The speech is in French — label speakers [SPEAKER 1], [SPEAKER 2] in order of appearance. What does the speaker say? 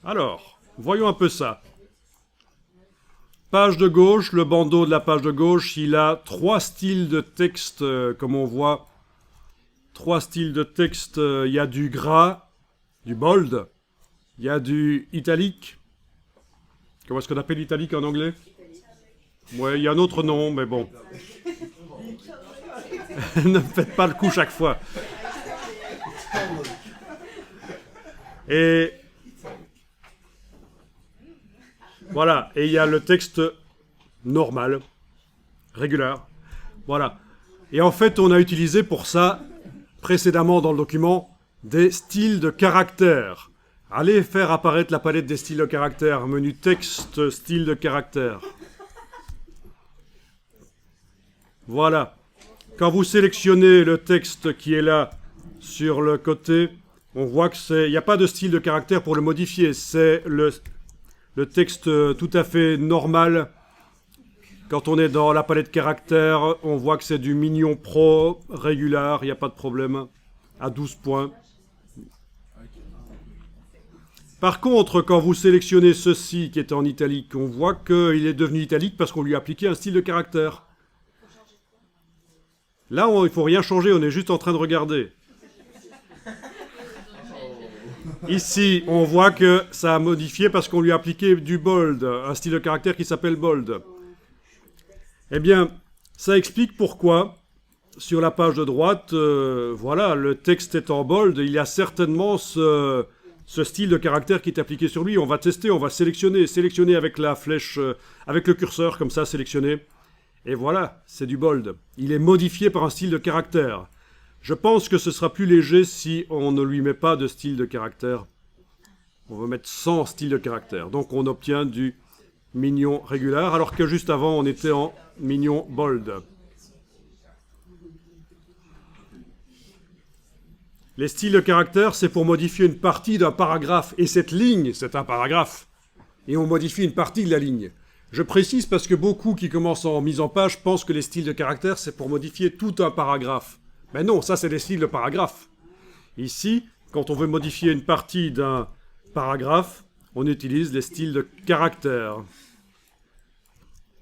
[SPEAKER 1] Alors, voyons un peu ça. Page de gauche, le bandeau de la page de gauche, il a trois styles de texte, comme on voit. Trois styles de texte, il y a du gras, du bold, il y a du italique. Comment est-ce qu'on appelle l'italique en anglais? Ouais, il y a un autre nom, mais bon. Ne me faites pas le coup chaque fois. Et voilà, et il y a le texte normal, régulier. Voilà. Et en fait, on a utilisé pour ça, précédemment dans le document, des styles de caractères. Allez faire apparaître la palette des styles de caractères, menu texte, style de caractères. Voilà. Quand vous sélectionnez le texte qui est là sur le côté, on voit que c'est, il n'y a pas de style de caractère pour le modifier. C'est le texte tout à fait normal. Quand on est dans la palette caractères, on voit que c'est du Mignon Pro, régulier, il n'y a pas de problème, à 12 points. Par contre, quand vous sélectionnez ceci qui est en italique, on voit qu'il est devenu italique parce qu'on lui a appliqué un style de caractère. Là, il ne faut rien changer, on est juste en train de regarder. Ici, on voit que ça a modifié parce qu'on lui a appliqué du bold, un style de caractère qui s'appelle bold. Eh bien, ça explique pourquoi, sur la page de droite, voilà, le texte est en bold, il y a certainement ce style de caractère qui est appliqué sur lui. On va tester, on va sélectionner avec la flèche, avec le curseur, comme ça, sélectionner. Et voilà, c'est du bold. Il est modifié par un style de caractère. Je pense que ce sera plus léger si on ne lui met pas de style de caractère. On va mettre sans style de caractère. Donc on obtient du Mignon régulier, alors que juste avant, on était en Mignon bold. Les styles de caractère, c'est pour modifier une partie d'un paragraphe. Et cette ligne, c'est un paragraphe. Et on modifie une partie de la ligne. Je précise parce que beaucoup qui commencent en mise en page pensent que les styles de caractère, c'est pour modifier tout un paragraphe. Mais non, ça c'est des styles de paragraphe. Ici, quand on veut modifier une partie d'un paragraphe, on utilise les styles de caractère.